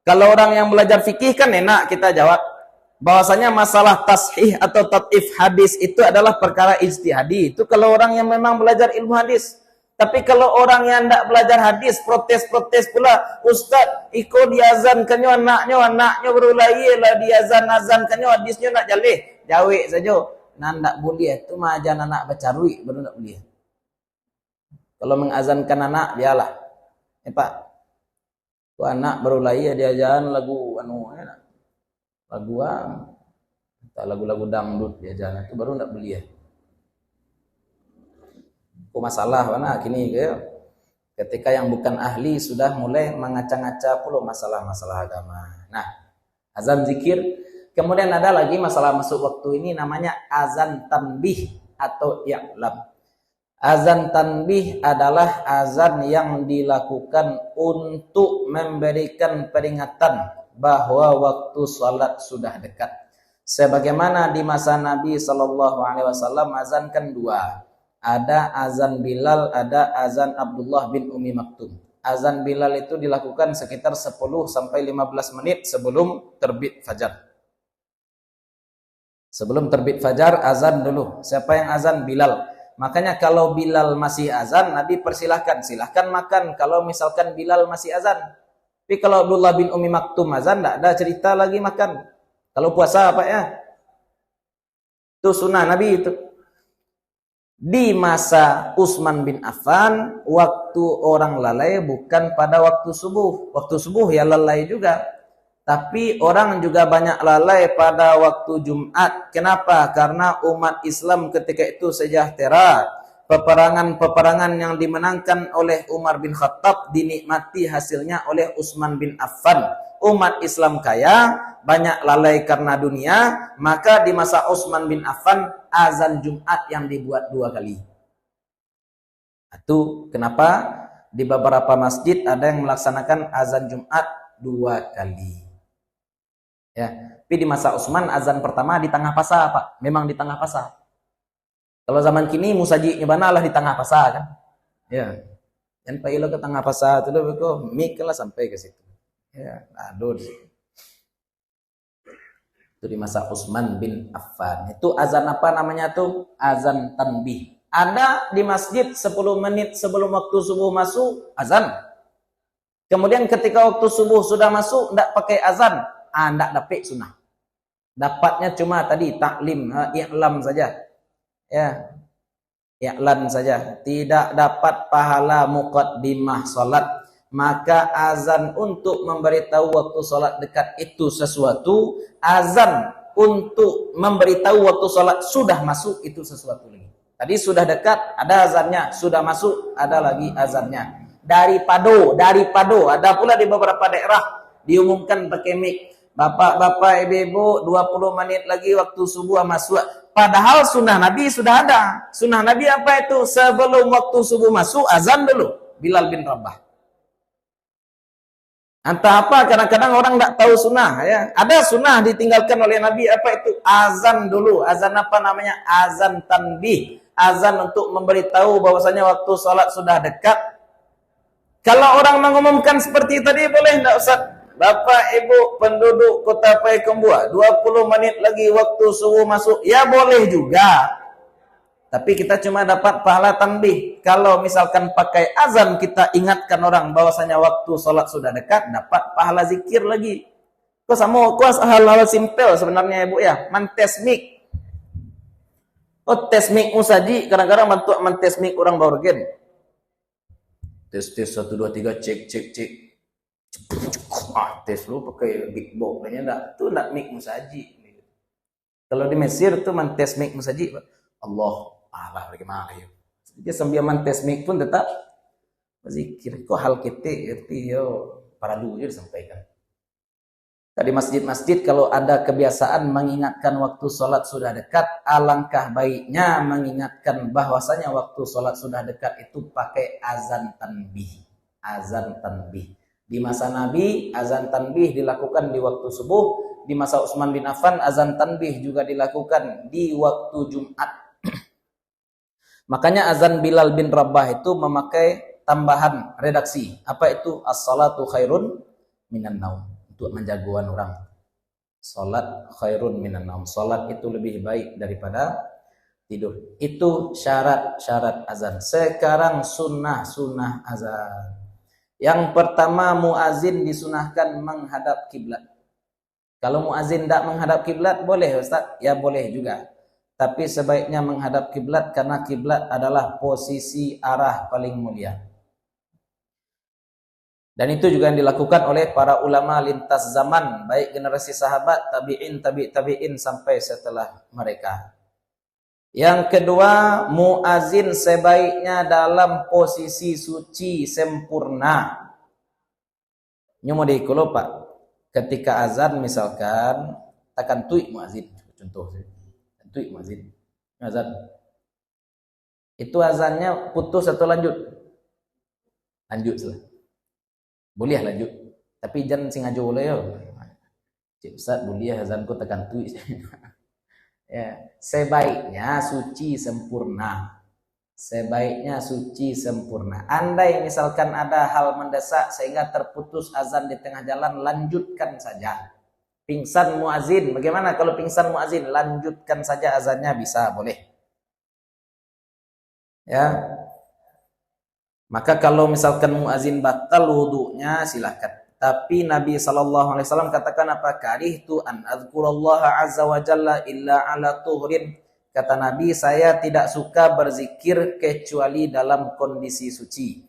Kalau orang yang belajar fikih kan enak kita jawab. Bahwasanya masalah tashih atau tat'if hadis itu adalah perkara ijtihadi. Itu kalau orang yang memang belajar ilmu hadis. Tapi kalau orang yang tidak belajar hadis, protes-protes pula, Ustaz, ikut diazankannya anaknya baru lahir lah diazan-azankannya hadisnya nak jalih. Jawab saja. Nak boleh itu mah ajan anak baca rui baru nak boleh. Kalau mengazankan anak biarlah. Pak. Tu anak baru lahir dia ajan lagu lagu-lagu dangdut dia ajan itu baru nak boleh. Masalah mana kini ke? Ketika yang bukan ahli sudah mulai mengacang-acang pula masalah-masalah agama. Nah, azan zikir. Kemudian ada lagi masalah masuk waktu ini namanya azan tanbih atau i'lam. Azan tanbih adalah azan yang dilakukan untuk memberikan peringatan bahwa waktu salat sudah dekat. Sebagaimana di masa Nabi SAW azankan dua. Ada azan Bilal, ada azan Abdullah bin Umi Maktum. Azan Bilal itu dilakukan sekitar 10 sampai 15 menit sebelum terbit fajar. Sebelum terbit fajar, azan dulu. Siapa yang azan? Bilal. Makanya kalau Bilal masih azan, Nabi persilahkan. Silahkan makan kalau misalkan Bilal masih azan. Tapi kalau Abdullah bin Umi Maktum azan, tidak ada cerita lagi makan. Kalau puasa apa ya? Itu sunnah Nabi itu. Di masa Utsman bin Affan, waktu orang lalai bukan pada waktu subuh. Waktu subuh ya lalai juga. Tapi orang juga banyak lalai pada waktu Jumat. Kenapa? Karena umat Islam ketika itu sejahtera. Peperangan-peperangan yang dimenangkan oleh Umar bin Khattab dinikmati hasilnya oleh Utsman bin Affan. Umat Islam kaya, banyak lalai karena dunia. Maka di masa Utsman bin Affan, azan Jumat yang dibuat 2 kali. Itu kenapa di beberapa masjid ada yang melaksanakan azan Jumat 2 kali. Ya, tapi di masa Utsman azan pertama di tengah pasar, Pak. Memang di tengah pasar. Kalau zaman kini musajinya banalah di tengah pasar kan. Ya. Yang pailo ke tengah pasar itu kok mik lah sampai ke situ. Ya, aduh. Itu di masa Utsman bin Affan. Itu azan apa namanya tuh? Azan tanbih. Ada di masjid 10 menit sebelum waktu subuh masuk azan. Kemudian ketika waktu subuh sudah masuk enggak pakai azan. Tidak dapat sunnah. Dapatnya cuma tadi taklim, i'lam saja. Ya, i'lan saja, tidak dapat pahala muqaddimah salat. Maka azan untuk memberitahu waktu salat dekat itu sesuatu, azan untuk memberitahu waktu salat sudah masuk itu sesuatu lagi. Tadi sudah dekat, ada azannya, sudah masuk, ada lagi azannya. Daripada, ada pula di beberapa daerah diumumkan pakai mic. Bapak-bapak, ibu-ibu, 20 menit lagi waktu subuh masuk. Padahal sunnah Nabi sudah ada. Sunnah Nabi apa itu? Sebelum waktu subuh masuk, azan dulu. Bilal bin Rabah. Entah apa, kadang-kadang orang tidak tahu sunnah. Ya. Ada sunnah ditinggalkan oleh Nabi, apa itu? Azan dulu. Azan apa namanya? Azan tanbih. Azan untuk memberitahu bahwasanya waktu sholat sudah dekat. Kalau orang mengumumkan seperti tadi, boleh tidak Ustaz? Bapak, Ibu, penduduk Kota Payakumbuh, 20 menit lagi waktu subuh masuk. Ya boleh juga. Tapi kita cuma dapat pahala tanbih. Kalau misalkan pakai azan kita ingatkan orang bahwasanya waktu sholat sudah dekat, dapat pahala zikir lagi. Kok sama kuas hal-hal simpel sebenarnya Ibu ya. Mantes mic. Oh tes mic musaji, kadang-kadang bantu mantes mic orang baurgen. Tes 1 2 3 cek. Tes lu pakai big box kayaknya enggak. Itu enggak mic musaji. Kalau di Mesir tuh mantes mic musaji. Allah bagaimana ya. Dia sambil mantes mic pun tetap berzikir. Kok hal kita ngerti yo para dulu disampaikan. Tadi masjid-masjid kalau ada kebiasaan mengingatkan waktu sholat sudah dekat, alangkah baiknya mengingatkan bahwasanya waktu sholat sudah dekat itu pakai azan tanbih. Azan tanbih. Di masa Nabi, azan tanbih dilakukan di waktu subuh. Di masa Utsman bin Affan, azan tanbih juga dilakukan di waktu Jumat. Makanya azan Bilal bin Rabah itu memakai tambahan redaksi. Apa itu? As-salatu khairun minan naum. Untuk menjagoan orang. Salat khairun minan naum. Salat itu lebih baik daripada tidur. Itu syarat-syarat azan. Sekarang sunnah azan. Yang pertama, muazin disunahkan menghadap kiblat. Kalau muazin tidak menghadap kiblat boleh Ustaz? Ya boleh juga. Tapi sebaiknya menghadap kiblat karena kiblat adalah posisi arah paling mulia. Dan itu juga yang dilakukan oleh para ulama lintas zaman, baik generasi sahabat, tabi'in sampai setelah mereka. Yang kedua, muazin sebaiknya dalam posisi suci sempurna. Nyomode kalau Pak, ketika azan misalkan takkan tuik muazin, contoh tuik muazin. Azan. Itu azannya putus atau lanjut? Lanjut salah. Boleh lanjut. Tapi jangan sengaja boleh yo. Cik Ustaz, boleh azanku tekan tuik. Ya, sebaiknya suci sempurna. Sebaiknya suci sempurna. Andai misalkan ada hal mendesak sehingga terputus azan di tengah jalan, lanjutkan saja. Pingsan muazin, bagaimana kalau pingsan muazin? Lanjutkan saja azannya, bisa, boleh. Ya. Maka kalau misalkan muazin batal wudunya, silakan. Tapi Nabi SAW katakan apa? Karihtu an adzkurallaha azza wa jalla illa ala tuhrin. Kata Nabi, saya tidak suka berzikir kecuali dalam kondisi suci.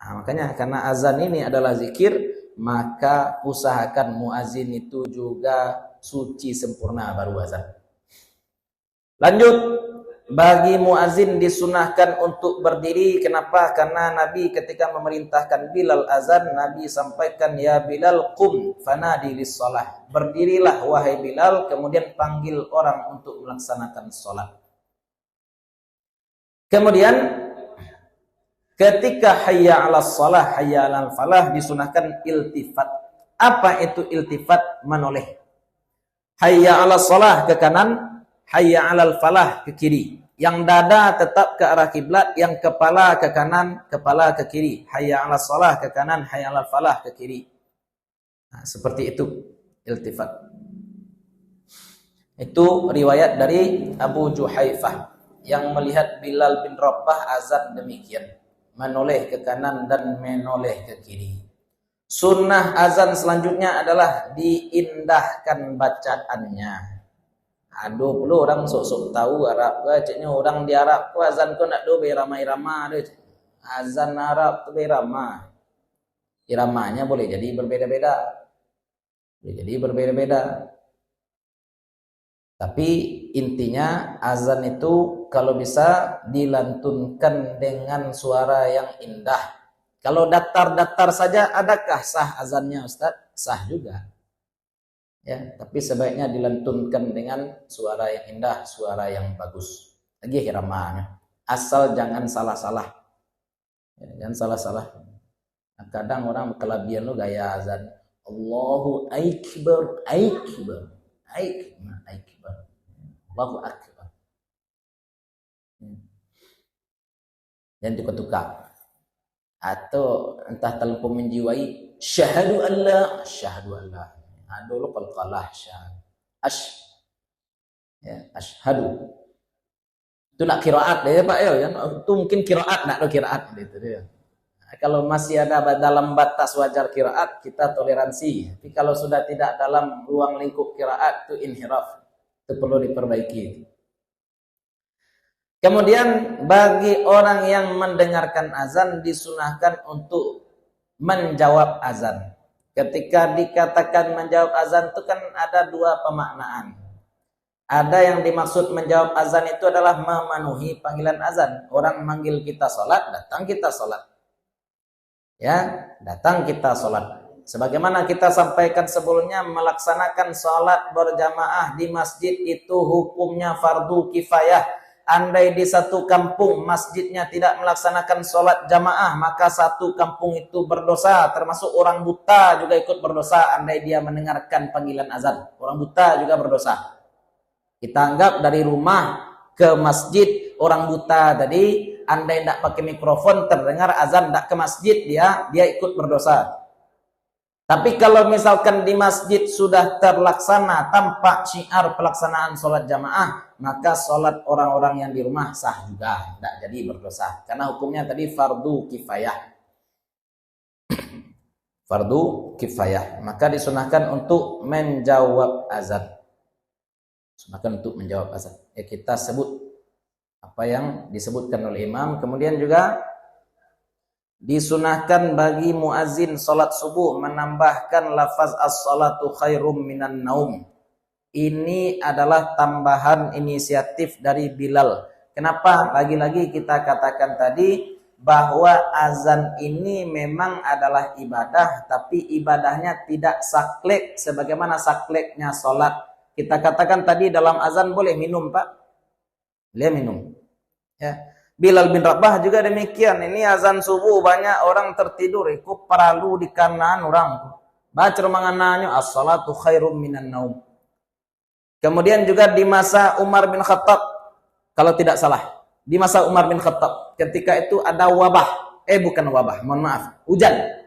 Nah, makanya karena azan ini adalah zikir, maka usahakan muazin itu juga suci sempurna baru azan. Lanjut. Bagi muazin disunahkan untuk berdiri. Kenapa? Karena Nabi ketika memerintahkan Bilal azan, Nabi sampaikan, ya Bilal qum fanadi lis-shalah. Berdirilah wahai Bilal, kemudian panggil orang untuk melaksanakan salat. Kemudian ketika hayya 'alas shalah, hayya 'alal falah disunahkan iltifat. Apa itu iltifat? Menoleh. Hayya 'alas shalah ke kanan, hayya 'alal falah ke kiri. Yang dada tetap ke arah kiblat, yang kepala ke kanan, kepala ke kiri. Hayya 'alas shalah ke kanan, hayya 'alal falah ke kiri. Nah, seperti itu iltifat. Itu riwayat dari Abu Juhaifah yang melihat Bilal bin Rabah azan demikian, menoleh ke kanan dan menoleh ke kiri. Sunnah azan selanjutnya adalah diindahkan bacaannya. Aduh perlu orang sok-sok tahu Arab ceknya orang di Arab ku azan ku nak do beramai-ramai deh. Azan Arab tu beramai. Iramanya boleh jadi berbeda-beda. Boleh jadi berbeda-beda. Tapi intinya azan itu kalau bisa dilantunkan dengan suara yang indah. Kalau datar-datar saja adakah sah azannya Ustaz? Sah juga. Ya, tapi sebaiknya dilantunkan dengan suara yang indah, suara yang bagus. Lagi iramanya. Asal jangan salah-salah. Ya, jangan salah-salah. Nah, kadang orang kelebihan lu gaya azan. Allahu Akbar, Akbar, Akbar, Akbar. Allahu Akbar. Dan tukar-tukar. Atau entah terlalu menjiwai syahadu Allah, syahadu Allah. Dulu qalqalah syahadu. Ashhadu. Itu nak qiraat ya Pak ya, itu mungkin qiraat nak qiraat gitu dia. Nah, kalau masih ada dalam batas wajar qiraat kita toleransi. Tapi kalau sudah tidak dalam ruang lingkup qiraat itu inhiraf. Itu perlu diperbaiki. Kemudian bagi orang yang mendengarkan azan disunahkan untuk menjawab azan. Ketika dikatakan menjawab azan itu kan ada dua pemaknaan. Ada yang dimaksud menjawab azan itu adalah memenuhi panggilan azan. Orang manggil kita sholat, datang kita sholat. Ya, datang kita sholat. Sebagaimana kita sampaikan sebelumnya, melaksanakan sholat berjamaah di masjid itu hukumnya fardu kifayah. Andai di satu kampung masjidnya tidak melaksanakan sholat jamaah, maka satu kampung itu berdosa. Termasuk orang buta juga ikut berdosa andai dia mendengarkan panggilan azan. Orang buta juga berdosa. Kita anggap dari rumah ke masjid orang buta tadi, andai tidak pakai mikrofon terdengar azan tidak ke masjid, dia ikut berdosa. Tapi kalau misalkan di masjid sudah terlaksana tampak syiar pelaksanaan sholat jamaah, maka sholat orang-orang yang di rumah sah juga, tidak jadi berdosa. Karena hukumnya tadi fardu kifayah. Fardu kifayah. Maka disunahkan untuk menjawab azan. Sunahkan untuk menjawab azan. Ya, kita sebut apa yang disebutkan oleh imam. Kemudian juga disunahkan bagi muazin salat subuh menambahkan lafaz as-salatu khairum minan naum. Ini adalah tambahan inisiatif dari Bilal. Kenapa? Lagi-lagi kita katakan tadi bahwa azan ini memang adalah ibadah, tapi ibadahnya tidak saklek sebagaimana sakleknya salat. Kita katakan tadi dalam azan boleh minum, Pak. Boleh minum. Ya. Bilal bin Rabah juga demikian. Ini azan subuh banyak orang tertidur. Ikut peralu di kanan orang. Baca manganannya as-salatu khairum minan naum. Kemudian juga di masa Umar bin Khattab, kalau tidak salah, di masa Umar bin Khattab, ketika itu ada wabah. Bukan wabah, mohon maaf, hujan.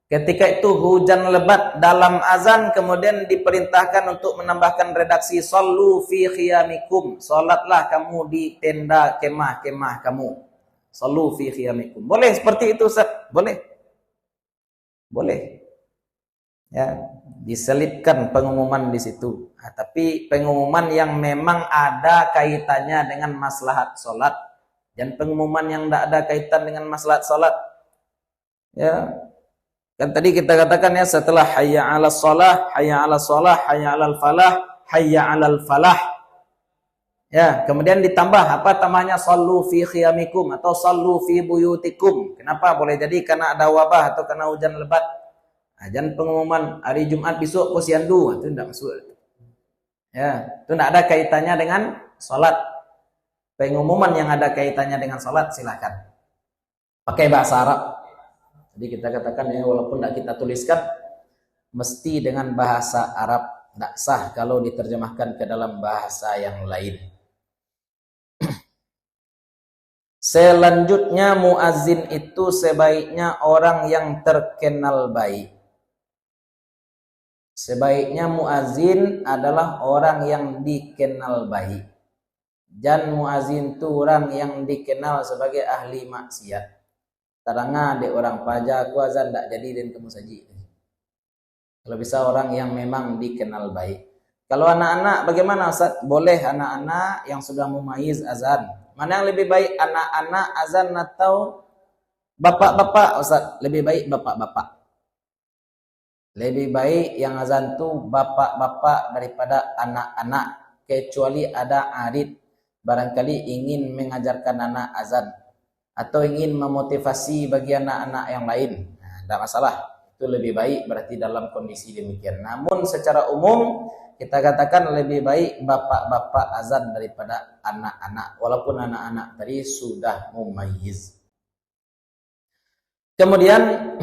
Ketika itu hujan lebat dalam azan, kemudian diperintahkan untuk menambahkan redaksi sallu fi khiyamikum. Salatlah kamu di tenda kemah-kemah kamu. Sallu fi khiyamikum. Boleh seperti itu, Ustaz? Boleh. Boleh. Ya, diselipkan pengumuman di situ. Nah, tapi pengumuman yang memang ada kaitannya dengan maslahat salat dan pengumuman yang tidak ada kaitan dengan maslahat salat. Ya. Kan tadi kita katakan ya setelah hayya 'alas shalah, hayya 'alas shalah, hayya 'alal falah, hayya 'alal falah. Ya, kemudian ditambah apa tamanya sallu fi khiyamikum atau sallu fi buyutikum. Kenapa? Boleh jadi karena ada wabah atau karena hujan lebat. Ajan pengumuman hari Jumat besok posyandu itu tidak masuk. Ya, itu tidak ada kaitannya dengan salat. Pengumuman yang ada kaitannya dengan salat silakan. Pakai bahasa Arab. Jadi kita katakan ya walaupun tidak kita tuliskan mesti dengan bahasa Arab, tidak sah kalau diterjemahkan ke dalam bahasa yang lain. Selanjutnya muazin itu sebaiknya orang yang terkenal baik. Sebaiknya muazin adalah orang yang dikenal baik. Dan muazin itu orang yang dikenal sebagai ahli maksiat. Taranga de orang pajak ku azan tak jadi dan kamu saji. Kalau bisa orang yang memang dikenal baik. Kalau anak-anak bagaimana Ustaz? Boleh anak-anak yang sudah mumayyiz azan. Mana yang lebih baik, anak-anak azan atau bapak-bapak Ustaz? Lebih baik bapak-bapak. Lebih baik yang azan tuh bapak-bapak daripada anak-anak. Kecuali ada arid barangkali ingin mengajarkan anak azan atau ingin memotivasi bagi anak-anak yang lain. Nah, tidak masalah. Itu lebih baik berarti dalam kondisi demikian. Namun secara umum kita katakan lebih baik bapak-bapak azan daripada anak-anak, walaupun anak-anak tadi sudah mumayyiz. Kemudian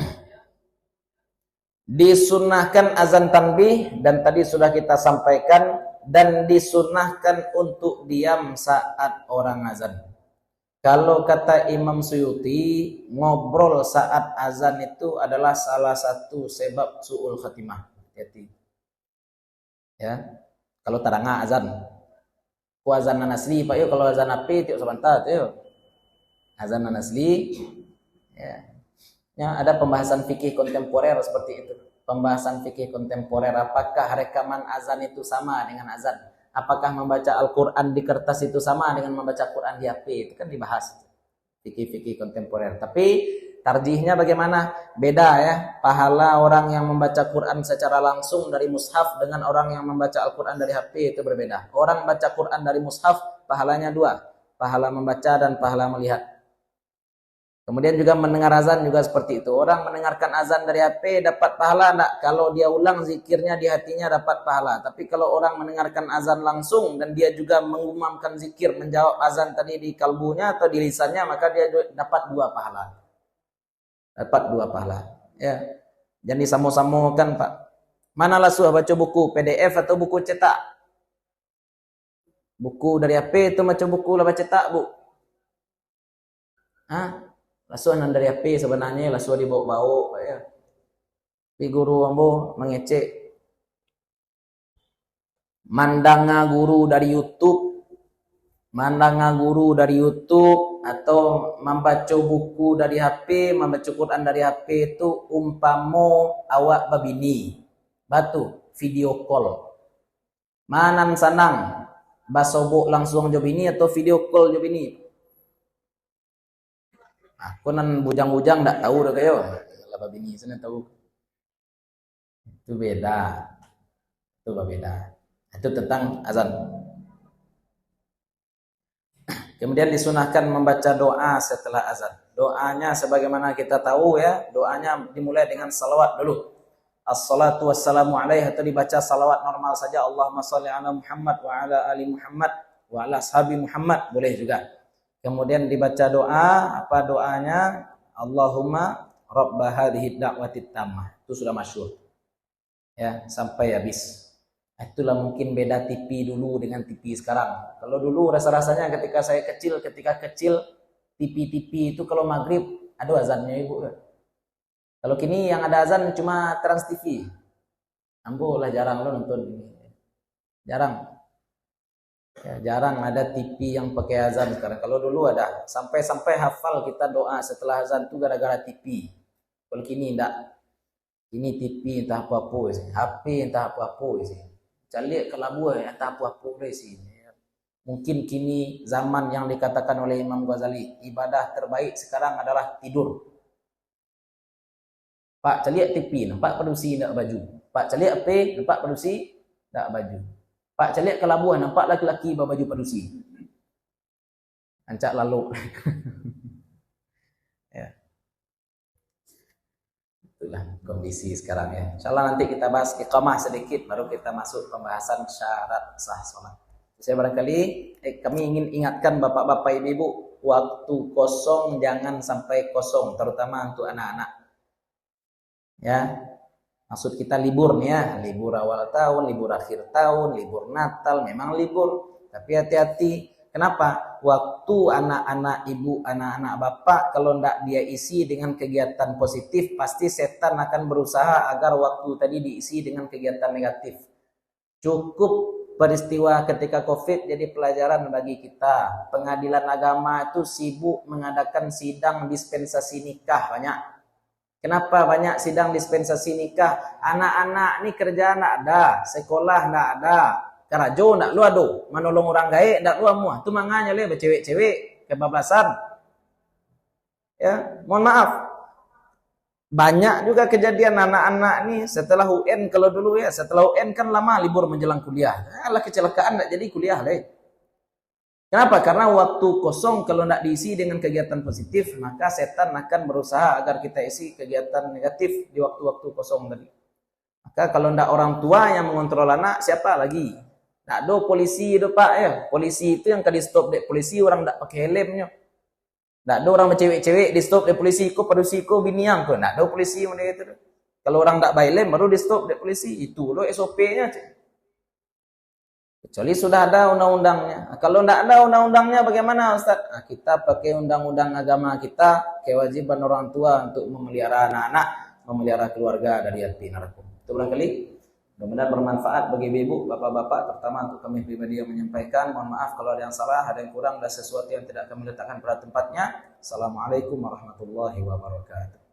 disunahkan azan tanbih, dan tadi sudah kita sampaikan, dan disunahkan untuk diam saat orang azan. Kalau kata Imam Suyuti, ngobrol saat azan itu adalah salah satu sebab su'ul khatimah. Hati-hati. Ya, kalau taranga azan, ku azan asli pak yuk, kalau azan api tiuk sebentar yuk, azan asli, ya ada pembahasan fikih kontemporer seperti itu, pembahasan fikih kontemporer, apakah rekaman azan itu sama dengan azan, apakah membaca Al-Quran di kertas itu sama dengan membaca Quran di HP, itu kan dibahas fikih-fikih kontemporer. Tapi tarjihnya bagaimana? Beda ya. Pahala orang yang membaca Quran secara langsung dari mushaf dengan orang yang membaca Al-Quran dari HP itu berbeda. Orang baca Quran dari mushaf pahalanya dua, pahala membaca dan pahala melihat. Kemudian juga mendengar azan juga seperti itu. Orang mendengarkan azan dari HP dapat pahala enggak? Kalau dia ulang zikirnya di hatinya dapat pahala. Tapi kalau orang mendengarkan azan langsung dan dia juga mengumamkan zikir, menjawab azan tadi di kalbunya atau di lisannya, maka dia dapat dua pahala. Dapat dua pahala. Ya. Jangan disamo-samokan Pak. Mana lasuh baca buku PDF atau buku cetak? Buku dari HP itu macam buku lah baca cetak, Bu. Hah? Lasuhan dari HP sebenarnya lasuhan dibawa-bawa ya. Di guru ambo mengecek mandanga guru dari YouTube, mandanga guru dari YouTube atau membaca buku dari HP, membaca Quran dari HP itu umpamo awak babini. Batu video call. Manan sanang basobok langsung job ini atau video call job ini. Aku nan bujang-bujang ndak tahu dah kayo. Laba bini sana tahu. Itu beda. Itu beda. Itu tentang azan. Kemudian disunahkan membaca doa setelah azan. Doanya sebagaimana kita tahu ya, doanya dimulai dengan salawat dulu. Assalatu wassalamu alaihi, atau dibaca salawat normal saja. Allahumma sholli ala Muhammad wa ala ali Muhammad wa ala ashabi Muhammad, boleh juga. Kemudian dibaca doa, apa doanya? Allahumma rabba hadhihi da'wati tammah. Itu sudah masyhur. Ya, sampai habis. Itulah mungkin beda TV dulu dengan TV sekarang. Kalau dulu rasa-rasanya ketika saya kecil, TV-TV itu kalau maghrib ada azannya Ibu. Kalau kini yang ada azan cuma Trans TV. Ambo lah jarang lo nonton ini. Jarang. Ya, jarang ada TV yang pakai azan sekarang. Kalau dulu ada, sampai hafal kita doa setelah azan itu gara-gara TV. Kalau kini enggak. Ini TV entah apa-apa sih, HP entah apa-apa sih. Calik kelabu entah apa-apa sih. Mungkin kini zaman yang dikatakan oleh Imam Ghazali, ibadah terbaik sekarang adalah tidur. Pak calik TV, nampak produksi enggak baju. Pak calik HP, nampak produksi enggak baju. Pak calik kelabuan, nampak laki-laki baju padusi. Ancak lalu. Ya. Itulah kondisi sekarang ya. Insyaallah nanti kita bahas iqamah sedikit, baru kita masuk pembahasan syarat sah salat. Saya barangkali kami ingin ingatkan bapak-bapak ibu-ibu, waktu kosong jangan sampai kosong, terutama untuk anak-anak. Ya. Maksud kita libur nih ya, libur awal tahun, libur akhir tahun, libur Natal, memang libur. Tapi hati-hati, kenapa? Waktu anak-anak ibu, anak-anak bapak, kalau tidak dia isi dengan kegiatan positif, pasti setan akan berusaha agar waktu tadi diisi dengan kegiatan negatif. Cukup peristiwa ketika COVID jadi pelajaran bagi kita. Pengadilan agama itu sibuk mengadakan sidang dispensasi nikah banyak. Kenapa banyak sidang dispensasi nikah? Anak-anak ni kerja nak ada, sekolah nak ada, karajo nak lu ado, menolong orang gaek nak lu semua. Tu manganya le bercewek-cewek kebablasan. Ya, mohon maaf. Banyak juga kejadian anak-anak ni setelah UN, kalau dulu ya, setelah UN kan lama libur menjelang kuliah. Alah kecelakaan tak jadi kuliah le. Kenapa? Karena waktu kosong kalau tidak diisi dengan kegiatan positif, maka setan akan berusaha agar kita isi kegiatan negatif di waktu-waktu kosong tadi. Maka kalau tidak orang tua yang mengontrol anak, siapa lagi? Tidak ada polisi itu Pak ya. Polisi itu yang di stop dek polisi orang tidak pakai helmnya. Tidak ada orang bercewek-cewek di stop dek polisi ko padusi ko biniang ko. Tidak ada polisi macam itu. Kalau orang tidak baik helm baru di stop dek polisi. Itu loh SOP-nya. Kecuali sudah ada undang-undangnya. Kalau tidak ada undang-undangnya bagaimana Ustaz? Nah, kita pakai undang-undang agama kita, kewajiban orang tua untuk memelihara anak-anak, memelihara keluarga dari api neraka. Itu barangkali mudah-mudahan bermanfaat bagi ibu, bapak-bapak, terutama untuk kami pribadi yang menyampaikan. Mohon maaf kalau ada yang salah, ada yang kurang, ada sesuatu yang tidak kami letakkan pada tempatnya. Assalamualaikum warahmatullahi wabarakatuh.